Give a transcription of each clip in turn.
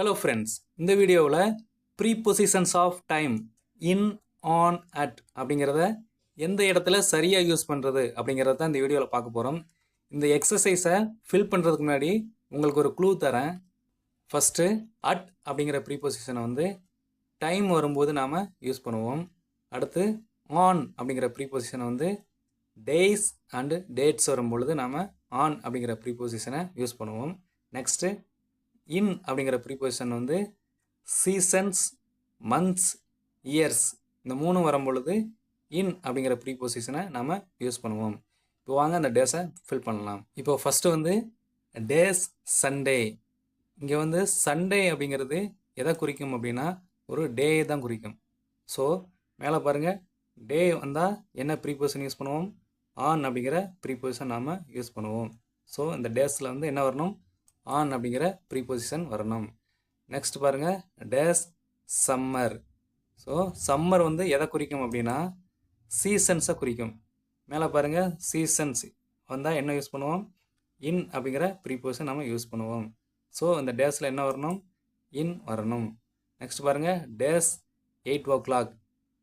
Hello friends, இந்த வீடியோவில் prepositions of time in, on, at அப்படிங்கிறத எந்த இடத்துல சரியாக யூஸ் பண்ணுறது அப்படிங்கிறத தான் இந்த வீடியோவில் பார்க்க போகிறோம். இந்த எக்ஸசைஸை ஃபில் பண்ணுறதுக்கு முன்னாடி உங்களுக்கு ஒரு க்ளூ தரேன். ஃபஸ்ட்டு அட் அப்படிங்கிற ப்ரீபொசிஷனை வந்து டைம் வரும்போது நாம் யூஸ் பண்ணுவோம். அடுத்து ஆன் அப்படிங்கிற ப்ரீபொசிஷனை வந்து டேஸ் அண்டு டேட்ஸ் வரும்பொழுது நாம் ஆன் அப்படிங்கிற ப்ரீபொசிஷனை யூஸ் பண்ணுவோம். நெக்ஸ்ட்டு இன் அப்படிங்கிற ப்ரீபொசிஷன் வந்து சீசன்ஸ், மந்த்ஸ், இயர்ஸ் இந்த மூணு வரும்பொழுது இன் அப்படிங்கிற ப்ரீபொசிஷனை நம்ம யூஸ் பண்ணுவோம். இப்போ வாங்க அந்த டேஸை ஃபில் பண்ணலாம். இப்போ ஃபஸ்ட்டு வந்து டேஸ் சண்டே. இங்கே வந்து சண்டே அப்படிங்கிறது எதை குறிக்கும் அப்படின்னா ஒரு டே தான் குறிக்கும். ஸோ மேலே பாருங்கள், டே வந்தால் என்ன ப்ரீபொசிஷன் யூஸ் பண்ணுவோம்? ஆன் அப்படிங்கிற ப்ரீபொசிஷன் நாம் யூஸ் பண்ணுவோம். ஸோ இந்த டேஸில் வந்து என்ன வரணும்? ஆன் அப்படிங்கிற ப்ரீபொசிஷன் வரணும். நெக்ஸ்ட் பாருங்கள், டேஸ் சம்மர். ஸோ சம்மர் வந்து எதை குறிக்கும் அப்படின்னா சீசன்ஸை குறிக்கும். மேலே பாருங்கள், சீசன்ஸ் வந்தால் என்ன யூஸ் பண்ணுவோம்? இன் அப்படிங்கிற ப்ரீபொசிஷன் நம்ம யூஸ் பண்ணுவோம். ஸோ இந்த டேஸில் என்ன வரணும்? இன் வரணும். நெக்ஸ்ட் பாருங்கள், டேஸ் 8 o'clock.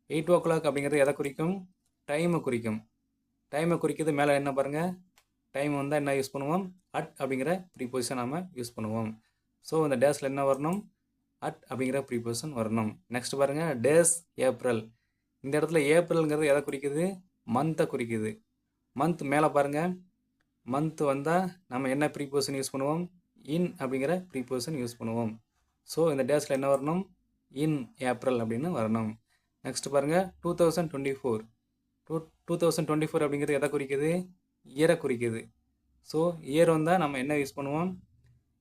8 o'clock அப்படிங்கிறது எதை குறிக்கும்? டைமை குறிக்கும். டைமை குறிக்கிறது மேலே என்ன பாருங்கள், டைம் வந்தால் என்ன யூஸ் பண்ணுவோம்? அட் அப்படிங்கிற ப்ரீபொசிஷன் நாம் யூஸ் பண்ணுவோம். ஸோ இந்த டேஸில் என்ன வரணும்? அட் அப்படிங்கிற ப்ரீபொசிஷன் வரணும். நெக்ஸ்ட் பாருங்கள், டேஸ் ஏப்ரல். இந்த இடத்துல ஏப்ரல்ங்கிறது எதை குறிக்குது? மந்த்தை குறிக்குது. மந்த் மேலே பாருங்கள், மந்த் வந்தால் நம்ம என்ன ப்ரீபொசிஷன் யூஸ் பண்ணுவோம்? இன் அப்படிங்கிற ப்ரீபொசிஷன் யூஸ் பண்ணுவோம். ஸோ இந்த டேஸில் என்ன வரணும்? இன் ஏப்ரல் அப்படின்னு வரணும். நெக்ஸ்ட் பாருங்கள், 2024. 2024 அப்படிங்கிறது எதை குறிக்குது? இயரை குறிக்குது. ஸோ இயர் வந்தால் நம்ம என்ன யூஸ் பண்ணுவோம்?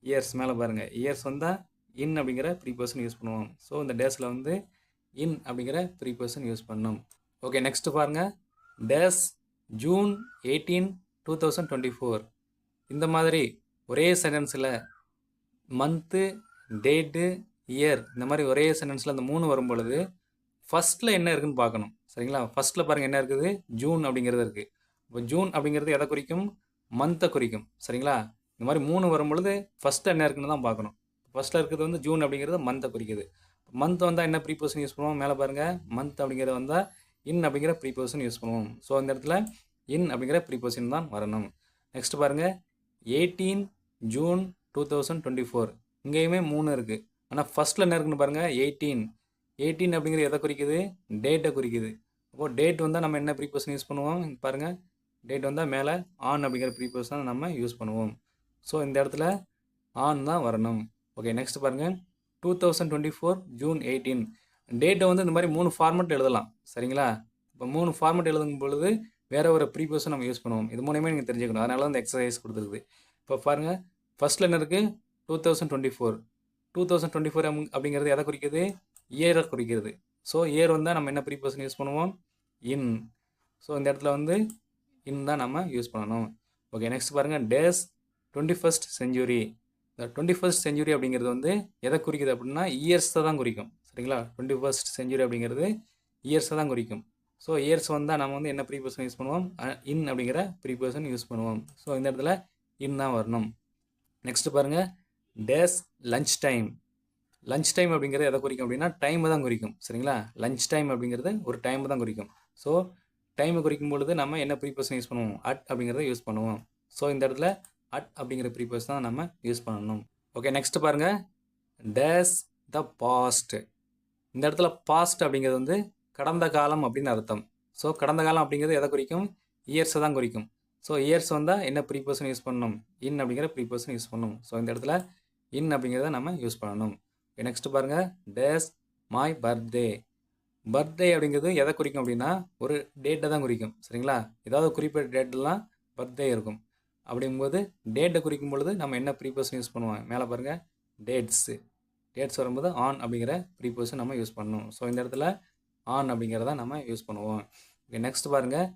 இயர்ஸ் மேலே பாருங்கள், இயர்ஸ் வந்தால் இன் அப்படிங்கிற ப்ரீபொசிஷன் யூஸ் பண்ணுவோம். ஸோ இந்த டேஸில் வந்து இன் அப்படிங்கிற ப்ரீபொசிஷன் யூஸ் பண்ணணும். ஓகே, நெக்ஸ்ட் பாருங்கள், டேஸ் ஜூன் 18, 2024. இந்த மாதிரி ஒரே சென்டென்ஸில் மந்த்து, டேட்டு, இயர் இந்த மாதிரி ஒரே சென்டென்ஸில் அந்த மூணு வரும் பொழுது ஃபஸ்ட்டில் என்ன இருக்குதுன்னு பார்க்கணும். சரிங்களா? ஃபஸ்ட்டில் பாருங்கள் என்ன இருக்குது? ஜூன் அப்படிங்கிறது இருக்குது. இப்போ ஜூன் அப்படிங்கிறது எதை குறிக்கும்? மந்த்தை குறிக்கும். சரிங்களா? இந்த மாதிரி மூணு வரும் பொழுது ஃபஸ்ட்டு என்ன இருக்குன்னு தான் பார்க்கணும். ஃபஸ்ட்டில் இருக்கிறது வந்து ஜூன் அப்படிங்கிறது மந்த்தை குறிக்குது. மந்த் வந்தால் என்ன ப்ரீபொசிஷன் யூஸ் பண்ணுவோம்? மேலே பாருங்கள், மந்த் அப்படிங்கிறது வந்தால் இன் அப்படிங்கிற ப்ரீபொசிஷன் யூஸ் பண்ணுவோம். ஸோ இந்த இடத்துல இன் அப்படிங்கிற ப்ரீபொசிஷன் தான் வரணும். நெக்ஸ்ட் பாருங்கள், 18 ஜூன் 2024. இங்கேயுமே மூணு இருக்குது. ஆனால் ஃபஸ்ட்டில் என்ன இருக்குன்னு பாருங்கள், 18 அப்படிங்கிறது எதை குறிக்குது? டேட்டை குறிக்குது. அப்போது டேட் வந்தால் நம்ம என்ன ப்ரீபொசிஷன் யூஸ் பண்ணுவோம்? பாருங்கள், டேட் வந்தால் மேலே ஆன் அப்படிங்கிற ப்ரீபொசிஷன் நம்ம யூஸ் பண்ணுவோம். ஸோ இந்த இடத்துல ஆன் தான் வரணும். ஓகே, நெக்ஸ்ட் பாருங்கள், 2024 ஜூன் 18. டேட்டை வந்து இந்த மாதிரி மூணு ஃபார்மெட் எழுதலாம். சரிங்களா? இப்போ மூணு ஃபார்மெட் எழுதும் பொழுது வேறு ஒரு ப்ரீபொசிஷன் நம்ம யூஸ் பண்ணுவோம். இது மூலமே நீங்கள் தெரிஞ்சுக்கணும். அதனால தான் இந்த எக்ஸசைஸ் கொடுத்துருக்குது. இப்போ பாருங்கள், ஃபஸ்ட்டில் என்ன இருக்குது? 2024. 2024 அப்படிங்கிறது எதை குறிக்குது? இயரை குறிக்கிறது. ஸோ இயர் வந்தால் நம்ம என்ன ப்ரீபொசிஷன் யூஸ் பண்ணுவோம்? இன். ஸோ இந்த இடத்துல வந்து இன் தான் நம்ம யூஸ் பண்ணணும். ஓகே, நெக்ஸ்ட் பாருங்கள், டேஸ் 21st century. இந்த 21st century அப்படிங்கிறது வந்து எதை குறிக்குது அப்படின்னா இயர்ஸை தான் குறிக்கும். சரிங்களா? 21st century அப்படிங்கிறது இயர்ஸை தான் குறிக்கும். ஸோ இயர்ஸ் வந்தால் நம்ம வந்து என்ன ப்ரீபொசிஷன் யூஸ் பண்ணுவோம்? இன் அப்படிங்கிற ப்ரீபொசிஷன் யூஸ் பண்ணுவோம். ஸோ இந்த இடத்துல இன் தான் வரணும். நெக்ஸ்ட் பாருங்கள், days lunch time. Lunch time அப்படிங்கிறது எதை குறிக்கும் அப்படின்னா டைமை தான் குறிக்கும். சரிங்களா? லஞ்ச் டைம் அப்படிங்கிறது ஒரு டைமை தான் குறிக்கும். ஸோ டைமை குறிக்கும் பொழுது நம்ம என்ன ப்ரீபொசிஷன் யூஸ் பண்ணுவோம்? அட் அப்படிங்கிறத யூஸ் பண்ணுவோம். ஸோ இந்த இடத்துல அட் அப்படிங்கிற ப்ரீபொசிஷன் தான் நம்ம யூஸ் பண்ணணும். ஓகே, நெக்ஸ்ட் பாருங்கள், டேஸ் த பாஸ்ட். இந்த இடத்துல பாஸ்ட் அப்படிங்கிறது வந்து கடந்த காலம் அப்படின்னு அர்த்தம். ஸோ கடந்த காலம் அப்படிங்கிறது எதை குறிக்கும்? இயர்ஸை தான் குறிக்கும். ஸோ இயர்ஸ் வந்தால் என்ன ப்ரீபொசிஷன் யூஸ் பண்ணணும்? இன் அப்படிங்கிற ப்ரீபொசிஷன் யூஸ் பண்ணணும். ஸோ இந்த இடத்துல இன் அப்படிங்கிறத நம்ம யூஸ் பண்ணணும். நெக்ஸ்ட் பாருங்கள், டேஸ் மை பர்த்டே. பர்த்டே அப்படிங்கிறது எதை குறிக்கும் அப்படின்னா ஒரு டேட்டை தான் குறிக்கும். சரிங்களா? ஏதாவது குறிப்பிட்ட டேட்டெலாம் பர்த்டே இருக்கும். அப்படிங்கும்போது டேட்டை குறிக்கும் பொழுது நம்ம என்ன ப்ரீபொசிஷன் யூஸ் பண்ணுவோம்? மேலே பாருங்கள், டேட்ஸு. டேட்ஸ் வரும்போது ஆன் அப்படிங்கிற ப்ரீபொசிஷன் நம்ம யூஸ் பண்ணணும். ஸோ இந்த இடத்துல ஆன் அப்படிங்கிறத நம்ம யூஸ் பண்ணுவோம். ஓகே, நெக்ஸ்ட் பாருங்கள்,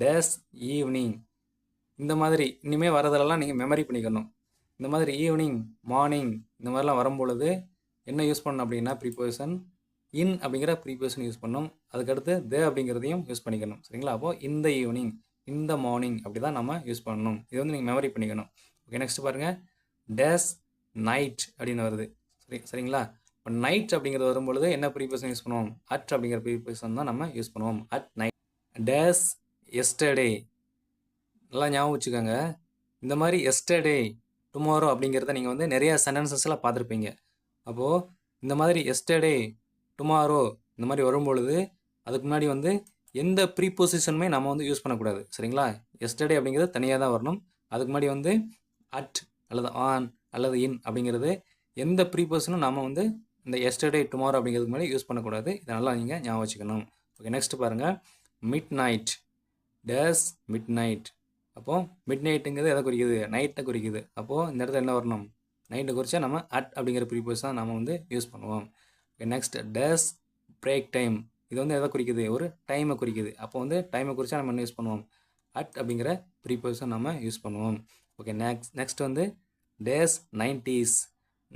டேஸ் ஈவினிங். இந்த மாதிரி இனிமேல் வரதெல்லாம் நீங்கள் மெமரி பண்ணிக்கணும். இந்த மாதிரி ஈவினிங், மார்னிங் இந்த மாதிரிலாம் வரும்பொழுது என்ன யூஸ் பண்ணணும் அப்படின்னா ப்ரீபொசிஷன் இன் அப்படிங்கிற ப்ரீபொசிஷன் யூஸ் பண்ணணும். அதுக்கடுத்து த அப்படிங்கிறதையும் யூஸ் பண்ணிக்கணும். சரிங்களா? அப்போது இந்த ஈவினிங், இந்த மார்னிங் அப்படி தான் நம்ம யூஸ் பண்ணணும். இது வந்து நீங்கள் மெமரி பண்ணிக்கணும். ஓகே, நெக்ஸ்ட் பாருங்கள், டேஸ் நைட் அப்படின்னு வருது. சரிங்களா? இப்போ நைட் அப்படிங்கிறது வரும்பொழுது என்ன ப்ரீபோசிஷன் யூஸ் பண்ணுவோம்? அட் அப்படிங்கிற ப்ரீபோசிஷன் தான் நம்ம யூஸ் பண்ணுவோம். At night. Days yesterday. நல்லா ஞாபகம் வச்சுக்கோங்க. இந்த மாதிரி எஸ்டர்டே, டுமாரோ அப்படிங்கிறத நீங்கள் வந்து நிறைய சென்டென்சஸில் பார்த்துருப்பீங்க. அப்போது இந்த மாதிரி எஸ்டர்டே, டுமாரோ இந்த மாதிரி வரும்பொழுது அதுக்கு முன்னாடி வந்து எந்த ப்ரீபொசிஷனுமே நம்ம வந்து யூஸ் பண்ணக்கூடாது. சரிங்களா? எஸ்டர்டே அப்படிங்கிறது தனியாக தான் வரணும். அதுக்கு முன்னாடி வந்து அட் அல்லது ஆன் அல்லது இன் அப்படிங்கிறது எந்த ப்ரீபொசிஷனும் நம்ம வந்து இந்த எஸ்டர்டே, டுமாரோ அப்படிங்கிறதுக்கு முன்னாடி யூஸ் பண்ணக்கூடாது. இதை நல்லா நீங்கள் ஞாபகம் வச்சுக்கணும். ஓகே, நெக்ஸ்ட் பாருங்கள். Mid night. Days mid night. அப்போது மிட் நைட்டுங்கிறது எதை குறிக்குது? நைட்டை குறிக்குது. அப்போது இந்த இடத்துல என்ன வரணும்? நைட்டை குறித்தா நம்ம அட் அப்படிங்கிற ப்ரீபோஸ் தான் நம்ம வந்து யூஸ் பண்ணுவோம். Okay, next days break time. இது வந்து எதை குறிக்குது? ஒரு டைமை குறிக்குது. அப்போ வந்து டைமை குறித்தா நம்ம என்ன யூஸ் பண்ணுவோம்? அட் அப்படிங்கிற ப்ரீபோஸை நம்ம யூஸ் பண்ணுவோம். ஓகே, நெக்ஸ்ட் வந்து டேஸ் 90s.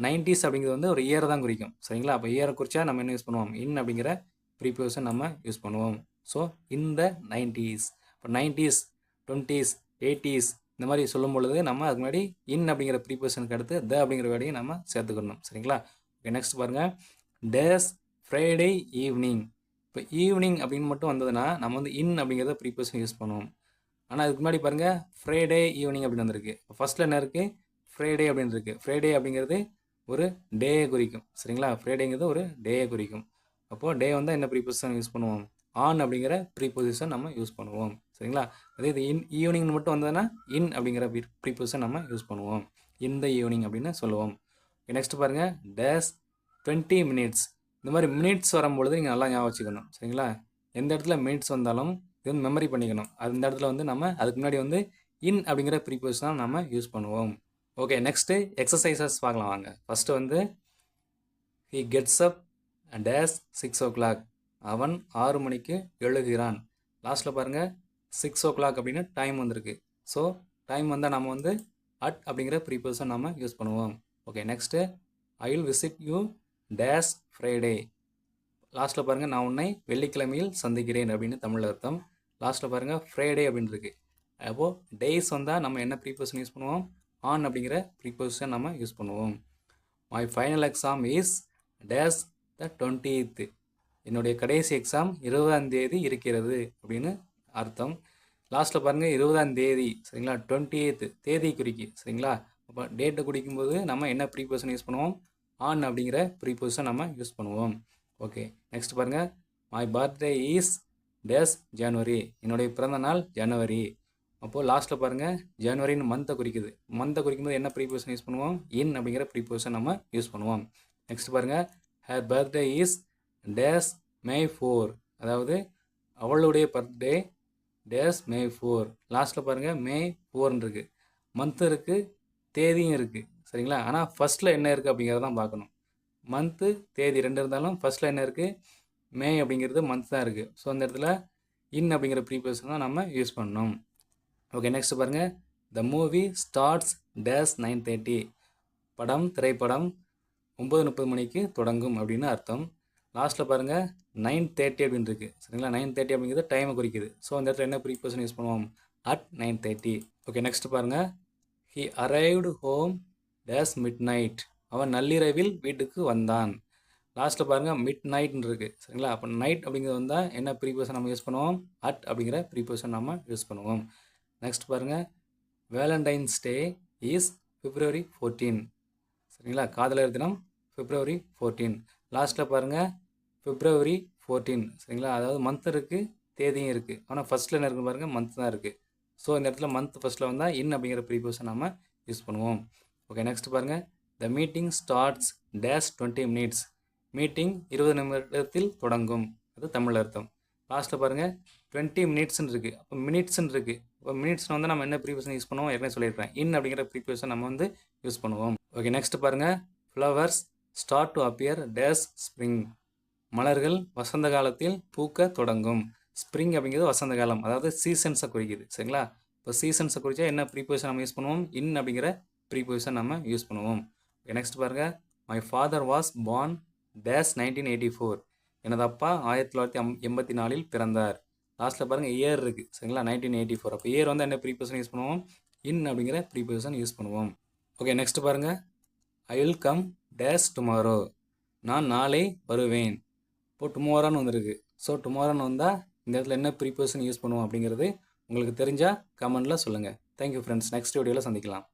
90s அப்படிங்கிறது வந்து ஒரு இயரை தான் குறிக்கும். சரிங்களா? அப்போ இயரை குறித்தா நம்ம என்ன யூஸ் பண்ணுவோம்? இன் அப்படிங்கிற ப்ரீபோஸை நம்ம யூஸ் பண்ணுவோம். ஸோ இந்த 90s. இப்போ 90s, 20s, 80s இந்த மாதிரி சொல்லும் பொழுது நம்ம அதுக்கு முன்னாடி இன் அப்படிங்கிற ப்ரீபோசிஷனுக்கு அடுத்து த அப்படிங்கிற வேர்டையும் நம்ம சேர்த்துக்கணும். சரிங்களா? ஓகே, நெக்ஸ்ட் பாருங்கள். Days Friday evening. இப்போ ஈவினிங் அப்படின்னு மட்டும் வந்ததுன்னா நம்ம வந்து இன் அப்படிங்கிறத ப்ரீபோசிஷன் யூஸ் பண்ணுவோம். ஆனால் அதுக்கு முன்னாடி பாருங்கள் ஃப்ரைடே ஈவினிங் அப்படின்னு வந்திருக்கு. இப்போ ஃபஸ்ட்டில் என்ன இருக்குது? ஃப்ரைடே அப்படின்னு இருக்குது. ஃப்ரைடே அப்படிங்கிறது ஒரு டேயை குறிக்கும். சரிங்களா? ஃப்ரைடேங்கிறது ஒரு டேயை குறிக்கும். அப்போது டே வந்து என்ன ப்ரீபோசிஷன் யூஸ் பண்ணுவோம்? ஆன் அப்படிங்கிற ப்ரீபொசிஷன் நம்ம யூஸ் பண்ணுவோம். சரிங்களா? அதே இது ஈவினிங்னு மட்டும் வந்ததுன்னா இன் அப்படிங்கிற ப்ரீபொசிஷன் நம்ம யூஸ் பண்ணுவோம். இந்த ஈவினிங் அப்படின்னு சொல்லுவோம். நெக்ஸ்ட் பாருங்கள். Days 20 minutes. இந்த மாதிரி மினிட்ஸ் வரும்பொழுது நீங்கள் நல்லா ஞாபகம் வச்சுக்கணும். சரிங்களா? எந்த இடத்துல மினிட்ஸ் வந்தாலும் இது வந்து மெமரி பண்ணிக்கணும். அந்த இடத்துல வந்து நம்ம அதுக்கு முன்னாடி வந்து இன் அப்படிங்கிற ப்ரீபொசிஷன் நம்ம யூஸ் பண்ணுவோம். ஓகே, நெக்ஸ்ட்டு எக்ஸசைசஸ் பார்க்கலாம் வாங்க. ஃபஸ்ட்டு வந்து he gets up days 6 o'clock. அவன் 6 மணிக்கு எழுகிறான். லாஸ்ட்டில் பாருங்கள் 6 o'clock அப்படின்னு டைம் வந்திருக்கு. ஸோ டைம் வந்தால் நம்ம வந்து அட் அப்படிங்கிற ப்ரீபோசிஷன் நம்ம யூஸ் பண்ணுவோம். Okay, next I will visit you days Friday. லாஸ்ட்டில் பாருங்கள் நான் உன்னை வெள்ளிக்கிழமையில் சந்திக்கிறேன் அப்படின்னு தமிழ் அர்த்தம். லாஸ்ட்டில் பாருங்கள் ஃப்ரைடே அப்படின்னு இருக்குது. அப்போது டேஸ் வந்தால் நம்ம என்ன ப்ரீபோசிஷன் யூஸ் பண்ணுவோம்? ஆன் அப்படிங்கிற ப்ரீபோசிஷன் நம்ம யூஸ் பண்ணுவோம். My final exam is days the 20th. என்னுடைய கடைசி எக்ஸாம் 20ஆம் தேதி இருக்கிறது அப்படின்னு அர்த்தம். லாஸ்ட்டில் பாருங்கள் 20ஆம் தேதி. சரிங்களா? 20th தேதி குறிக்கி. சரிங்களா? அப்போ டேட்டை குறிக்கும்போது நம்ம என்ன ப்ரீபோசிஷன் யூஸ் பண்ணுவோம்? ஆன் அப்படிங்கிற ப்ரீபோசிஷன் நம்ம யூஸ் பண்ணுவோம். ஓகே, நெக்ஸ்ட் பாருங்கள். மை பர்த்டே இஸ் டேஸ் ஜனவரி. என்னுடைய பிறந்த நாள் ஜனவரி. அப்போது லாஸ்ட்டில் பாருங்கள் ஜனவரின்னு மந்த்தை குறிக்குது. மந்த்தை குறிக்கும்போது என்ன ப்ரீபோசிஷன் யூஸ் பண்ணுவோம்? இன் அப்படிங்கிற ப்ரீபோசிஷன் நம்ம யூஸ் பண்ணுவோம். நெக்ஸ்ட் பாருங்கள். ஹர் பர்த்டே இஸ் டேஸ் மே 4. அதாவது அவளுடைய பர்த்டே டேஸ் மே 4. லாஸ்ட்டில் பாருங்கள் மே 4 இருக்குது. மந்த்து இருக்குது, தேதியும் இருக்குது. சரிங்களா? ஆனால் ஃபஸ்ட்டில் என்ன இருக்குது அப்படிங்கிறத தான் பார்க்கணும். மந்த்து தேதி ரெண்டு இருந்தாலும் ஃபஸ்ட்டில் என்ன இருக்குது? மே அப்படிங்கிறது மந்த் தான் இருக்குது. ஸோ அந்த இடத்துல இன் அப்படிங்கிற ப்ரீபோசிஷன் தான் நம்ம யூஸ் பண்ணணும். ஓகே, நெக்ஸ்ட் பாருங்கள். The movie starts days 9:30. திரைப்படம் 9:30 மணிக்கு தொடங்கும் அப்படின்னு அர்த்தம். லாஸ்ட்டில் பாருங்கள் 9:30 அப்படின்னு இருக்குது. சரிங்களா? 9:30 அப்படிங்கிறது டைமை குறிக்குது. ஸோ அந்த இடத்துல என்ன ப்ரீபோசிஷன் யூஸ் பண்ணுவோம்? அட் 9:30. ஓகே, நெக்ஸ்ட் பாருங்கள். He arrived home days mid night. அவன் நள்ளிரவில் வீட்டுக்கு வந்தான். லாஸ்ட்டில் பாருங்கள் மிட் நைட்னு இருக்குது. சரிங்களா? அப்போ நைட் அப்படிங்கிறது வந்தால் என்ன ப்ரீபோசிஷன் நம்ம யூஸ் பண்ணுவோம்? அட் அப்படிங்கிற ப்ரீபோசிஷன் நம்ம யூஸ் பண்ணுவோம். நெக்ஸ்ட் பாருங்கள். Valentine's day is February 14. சரிங்களா? காதலர் தினம் February 14. லாஸ்ட்டில் பாருங்கள் February 14. சரிங்களா? அதாவது மந்த் இருக்குது, தேதியும் இருக்குது. ஆனால் ஃபஸ்ட்டில் என்ன இருக்குன்னு பாருங்கள் மந்த் தான் இருக்குது. ஸோ இந்த இடத்துல மந்த் ஃபஸ்ட்டில் வந்தால் இன் அப்படிங்கிற ப்ரீபோசிஷன் நம்ம யூஸ் பண்ணுவோம். ஓகே, நெக்ஸ்ட் பாருங்கள். The meeting starts days 20 minutes. Meeting 20 நிமிடத்தில் தொடங்கும். அது தமிழ் அர்த்தம். லாஸ்ட்டில் பாருங்கள் 20 minutesன்னு இருக்குது. அப்போ மினிட்ஸ்ன்னு இருக்குது. இப்போ மினிட்ஸ்னு வந்து நம்ம என்ன ப்ரீபோசிஷன் யூஸ் பண்ணுவோம்? ஏற்கனவே சொல்லியிருக்கேன். இன் அப்படிங்கிற ப்ரீபோசிஷன் நம்ம வந்து யூஸ் பண்ணுவோம். ஓகே, நெக்ஸ்ட் பாருங்கள். Flowers start to appear days spring. மலர்கள் வசந்த காலத்தில் பூக்க தொடங்கும். ஸ்ப்ரிங் அப்படிங்கிறது வசந்த காலம், அதாவது சீசன்ஸை குறிக்குது. சரிங்களா? இப்போ சீசன்ஸை குறித்தா என்ன ப்ரீபோசிஷன் நம்ம யூஸ் பண்ணுவோம்? இன் அப்படிங்கிற ப்ரீபோசிஷன் நம்ம யூஸ் பண்ணுவோம். ஓகே, நெக்ஸ்ட் பாருங்கள். My father was born days 1984. எனது அப்பா 1984 பிறந்தார். லாஸ்ட்டில் பாருங்கள் இயர் இருக்குது. சரிங்களா? 1984. அப்போ இயர் வந்து என்ன ப்ரீபோசிஷன் யூஸ் பண்ணுவோம்? இன் அப்படிங்கிற ப்ரீபோசிஷன் யூஸ் பண்ணுவோம். ஓகே, நெக்ஸ்ட் பாருங்கள். I will come days tomorrow, நான் நாளை வருவேன். இப்போ டுமாரோன்னு வந்திருக்கு. ஸோ டுமாரோன்னு வந்தால் இந்த இடத்துல என்ன ப்ரீபோசிஷன் யூஸ் பண்ணுவோம் அப்படிங்கிறது உங்களுக்கு தெரிஞ்சால் கமெண்டில் சொல்லுங்கள். Thank you friends. நெக்ஸ்ட் வீடியோவில் சந்திக்கலாம்.